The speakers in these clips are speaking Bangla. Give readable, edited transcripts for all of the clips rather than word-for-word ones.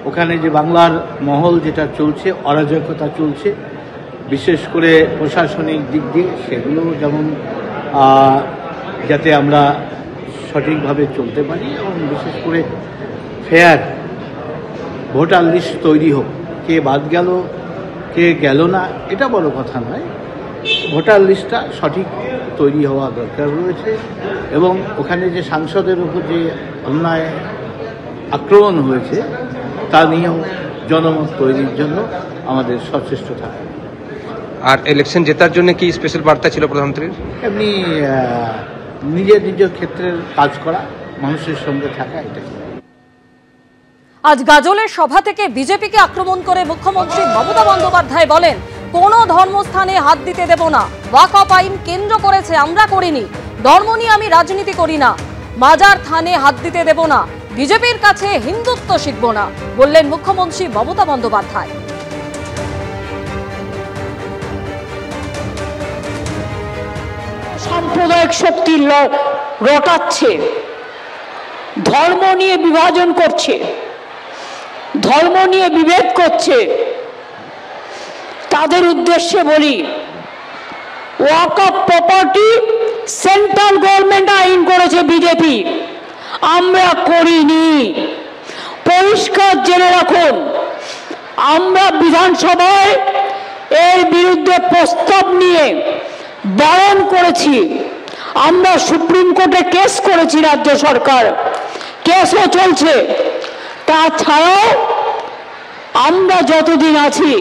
ওখানে যে বাংলার মহল যেটা চলছে, অরাজকতা চলছে, বিশেষ করে প্রশাসনিক দিক দিয়ে, সেগুলো যেমন যাতে আমরা সঠিকভাবে চলতে পারি এবং বিশেষ করে ফেয়ার ভোটার লিস্ট তৈরি হোক। কে বাদ গেল, কে গেল না, এটা বড় কথা নয়। ভোটার লিস্টটা সঠিক তৈরি হওয়া দরকার রয়েছে এবং ওখানে যে সাংসদের উপর যে অন্যায় আক্রমণ হয়েছে তা নিয়েও জনমত তৈরির জন্য আমাদের সচেষ্ট থাকা। আর ইলেকশন জেতার জন্য কি স্পেশাল বার্তা ছিল প্রধানমন্ত্রীর? এমনি নিজের নিজের ক্ষেত্রের কাজ করা, মানুষের সঙ্গে থাকা, এটাই। আজ গাজলের সভা থেকে বিজেপিকে আক্রমণ করে মুখ্যমন্ত্রী মমতা বন্দ্যোপাধ্যায় বলেন, কোনো ধর্মস্থানে হাত দিতে দেব না। ওয়াকফ আইন কেন্দ্র করেছে, আমরা করিনি। ধর্ম নিয়ে আমি রাজনীতি করি না। মাজার থানে হাত দিতে দেব না। বিজেপির কাছে হিন্দুত্ব শিখব না, বললেন মুখ্যমন্ত্রী মমতা বন্দ্যোপাধ্যায়। সাম্প্রদায়িক শক্তি রটাচ্ছে, ধর্ম নিয়ে বিভাজন করছে, ধর্ম নিয়ে বিভেদ করছে। তাদের উদ্দেশ্যে বলি, ওয়াকফ প্রপার্টি সেন্ট্রাল গভর্নমেন্ট আইন করেছে বিজেপি, আমরা করিনি। পরিষ্কার জেনে রাখুন, আমরা বিধানসভায় এর বিরুদ্ধে প্রস্তাব নিয়ে বারণ করেছি। আমরা সুপ্রিম কোর্টে কেস করেছি, রাজ্য সরকার কেসও চলছে। তাছাড়াও আমরা যতদিন আছি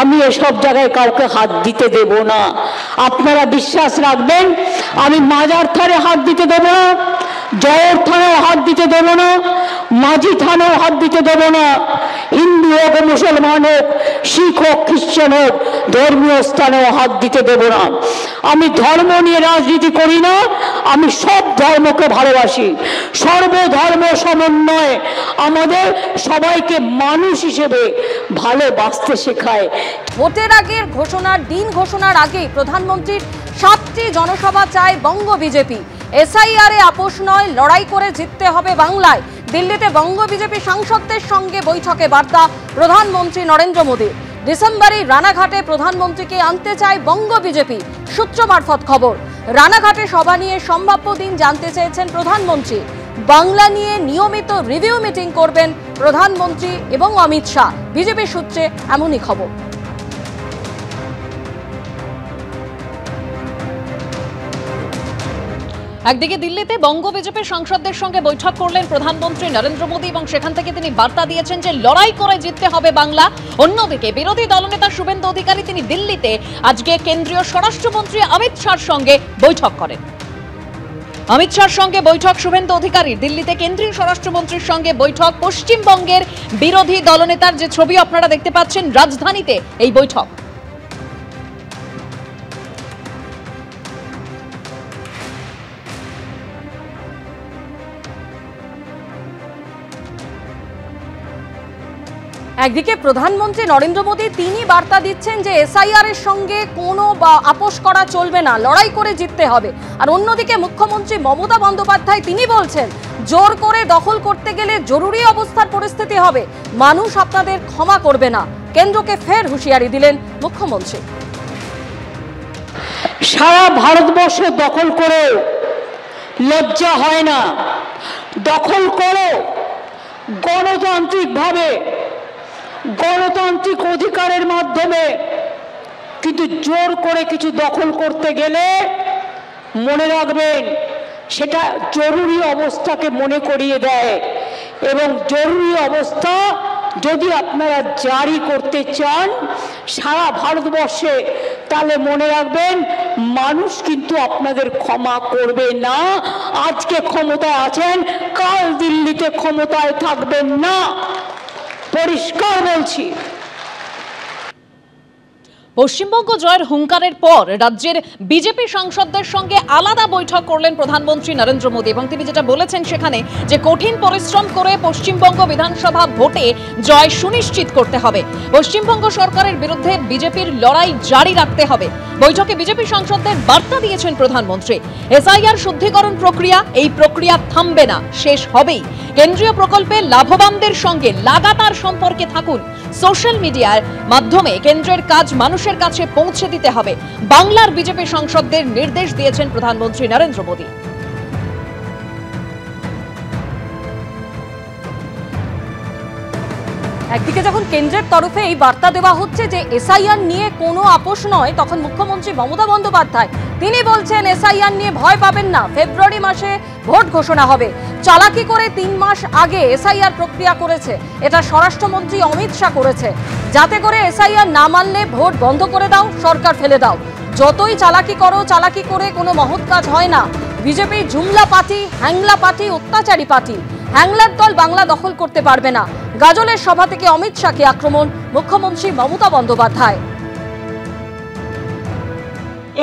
আমি এসব জায়গায় কাউকে হাত দিতে দেব না। আপনারা বিশ্বাস রাখবেন, আমি মাজার থানে হাত দিতে দেব না, জয়ের থানায় হাত দিতে দেব না, মাঝি থানায় হাত দিতে দেব না। হিন্দু হোক, মুসলমান হোক, শিখ হোক, খ্রিস্টান হোক, ধর্মীয় স্থানেও হাত দিতে দেব না। আমি ধর্ম নিয়ে রাজনীতি করি না, আমি সব ধর্মকে ভালোবাসি। সর্বধর্ম সমন্বয় আমাদের সবাইকে মানুষ হিসেবে ভালোবাসতে শেখায়। ভোটের আগের দিন ঘোষণার আগেই প্রধানমন্ত্রীর 7টি জনসভা চায় বঙ্গ বিজেপি। এসআইআর এ আপোষ নয়, লড়াই করে জিততে হবে বাংলায়। দিল্লিতে বঙ্গ বিজেপি সাংসদদের সঙ্গে বৈঠকে বার্তা প্রধানমন্ত্রী নরেন্দ্র মোদীর। ডিসেম্বরে রানাঘাটে প্রধানমন্ত্রীকে আনতে চায় বঙ্গ বিজেপি, সূত্র মারফত খবর। রানাঘাটে সভা নিয়ে সম্ভাব্য দিন জানতে চেয়েছেন প্রধানমন্ত্রী। বাংলা নিয়ে নিয়মিত রিভিউ মিটিং করবেন প্রধানমন্ত্রী এবং অমিত শাহ, বিজেপি সূত্রে এমনই খবর। একদিকে দিল্লিতে বঙ্গ বিজেপির সাংসদদের সঙ্গে বৈঠক করলেন প্রধানমন্ত্রী নরেন্দ্র মোদী এবং সেখান থেকে তিনি বার্তা দিয়েছেন যে লড়াই করে জিততে হবে বাংলা। অন্যদিকে বিরোধী দলনেতা শুভেন্দু অধিকারী তিনি দিল্লিতে আজকে কেন্দ্রীয় স্বরাষ্ট্রমন্ত্রী অমিত শাহর সঙ্গে বৈঠক করেন। অমিত শাহর সঙ্গে বৈঠক শুভেন্দু অধিকারীর। দিল্লিতে কেন্দ্রীয় স্বরাষ্ট্রমন্ত্রীর সঙ্গে বৈঠক। পশ্চিমবঙ্গের বিরোধী দলনেতার যে ছবি আপনারা দেখতে পাচ্ছেন, রাজধানীতে এই বৈঠক। একদিকে প্রধানমন্ত্রী নরেন্দ্র মোদী তিনি বার্তা দিচ্ছেন যে এসআইআর এর সঙ্গে কোনো আপোষ করা চলবে না, লড়াই করে জিততে হবে। আর অন্যদিকে মুখ্যমন্ত্রী মমতা বন্দ্যোপাধ্যায় তিনি বলছেন, জোর করে দখল করতে গেলে জরুরি অবস্থার পরিস্থিতি হবে, মানুষ আপনাদের ক্ষমা করবে না। কেন্দ্রকে ফের হুঁশিয়ারি দিলেন মুখ্যমন্ত্রী। সারা ভারতবর্ষ দখল করে লজ্জা হয় না, দখল করো গণতান্ত্রিকভাবে, গণতান্ত্রিক অধিকারের মাধ্যমে। কিন্তু জোর করে কিছু দখল করতে গেলে মনে রাখবেন সেটা জরুরি অবস্থাকে মনে করিয়ে দেয়, এবং জরুরি অবস্থা যদি আপনারা জারি করতে চান সারা ভারতবর্ষে, তাহলে মনে রাখবেন মানুষ কিন্তু আপনাদের ক্ষমা করবে না। আজকে ক্ষমতায় আছেন, কাল দিল্লিতে ক্ষমতায় থাকবেন না, পরিষ্কার বলছি। পশ্চিমবঙ্গ জয়ের হুঙ্কারের পর রাজ্যের বিজেপি সাংসদদের সঙ্গে আলাদা বৈঠক করলেন প্রধানমন্ত্রী নরেন্দ্র মোদী এবং তিনি যেটা বলেছেন সেখানে যে কঠিন পরিশ্রম করে পশ্চিমবঙ্গ বিধানসভা ভোটে জয় সুনিশ্চিত করতে হবে। পশ্চিমবঙ্গ সরকারের বিরুদ্ধে বিজেপির লড়াই জারি রাখতে হবে। বৈঠকে বিজেপি সাংসদদের বার্তা দিয়েছেন প্রধানমন্ত্রী। এসআইআর শুদ্ধিকরণ প্রক্রিয়া, এই প্রক্রিয়া থামবে না, শেষ হবেই। কেন্দ্রীয় প্রকল্পে লাভবানদের সঙ্গে লাগাতার সম্পর্কে থাকুন। সোশ্যাল মিডিয়ার মাধ্যমে কেন্দ্রের কাজ মানুষের কাছে পৌঁছে দিতে হবে, বাংলার বিজেপি সাংসদদের নির্দেশ দিয়েছেন প্রধানমন্ত্রী নরেন্দ্র মোদী। একদিকে যখন কেন্দ্রের তরফে এই বার্তা দেওয়া হচ্ছে যে এসআইআর নিয়ে কোনো আপোষ নয়, তখন মুখ্যমন্ত্রী মমতা বন্দ্যোপাধ্যায় তিনি বলছেন এসআইআর নিয়ে ভয় পাবেন না, ফেব্রুয়ারি মাসে ভোট ঘোষণা হবে। চালাকি করে 3 মাস আগে এসআইআর প্রক্রিয়া করেছে, এটা স্বরাষ্ট্রমন্ত্রী অমিত শাহ করেছে, যাতে করে এসআইআর না মানলে ভোট বন্ধ করে দাও, সরকার ফেলে দাও। যতই চালাকি করো, চালাকি করে কোনো মহৎ কাজ হয় না। বিজেপি জুমলা পার্টি, হ্যাংলা পার্টি, অত্যাচারী পার্টি। হ্যাংলার দল বাংলা দখল করতে পারবে না। গাজলের সভা থেকে অমিত শাহকে আক্রমণ মুখ্যমন্ত্রী মমতা বন্দ্যোপাধ্যায়।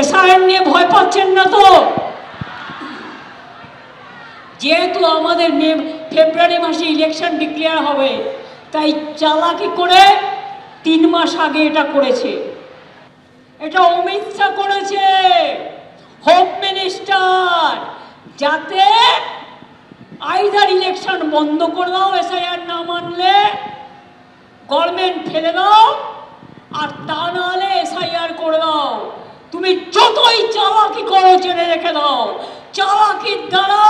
এসআইআর নিয়ে ভয় পাচ্ছেন না তো? যেহেতু আমাদের ফেব্রুয়ারি মাসে ইলেকশন ডিক্লেয়ার হবে, তাই চালাকি করে 3 মাস আগে এটা করেছে। এটা অমিত শাহ করেছে, হোম মিনিস্টার, যাতে আইদার ইলেকশন বন্ধ করে দাও, এসআইআর না মানলে গভর্নমেন্ট ফেলে দাও, আর তা নাহলে এসআইআর করে দাও। তুমি যতই চালাকি করো জেনে রেখে দাও, চালাকির দ্বারা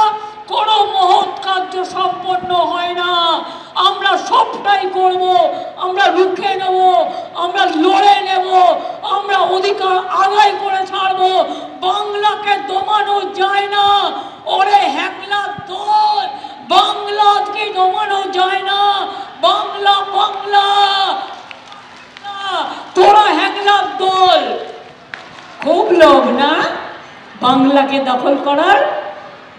কোনো মহৎ কার্য সম্পন্ন হয় না। আমরা সবটাই করব, আমরা রুখে নেব, আমরা লড়ে নেব, আমরা অধিকার আদায় করে ছাড়বো। বাংলাকে দমানো যায় না। ওরে হ্যাংলার দল, বাংলাকে দমানো যায় না। বাংলা বাংলা, তোরা হ্যাংলার দল। খুব লোভ না বাংলাকে দখল করার?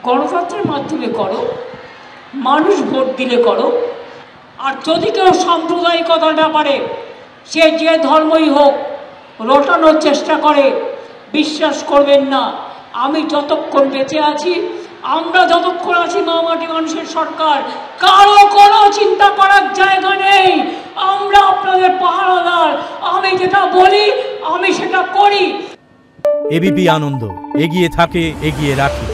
গণতন্ত্রের মাধ্যমে করো, মানুষ ভোট দিলে করো। আর যদি কেউ সাম্প্রদায়িকতাটা পারে, সে যে ধর্মই হোক, রটানোর চেষ্টা করে, বিশ্বাস করবেন না, আমি যতক্ষণ বেঁচে আছি, আমরা যতক্ষণ আছি মা মাটি মানুষের সরকার, কারো কোনো চিন্তা করার জায়গা নেই। আমরা আপনাদের পাহারাদার। আমি যেটা বলি আমি সেটা করি। এবিপি আনন্দ, এগিয়ে থাকে, এগিয়ে রাখে।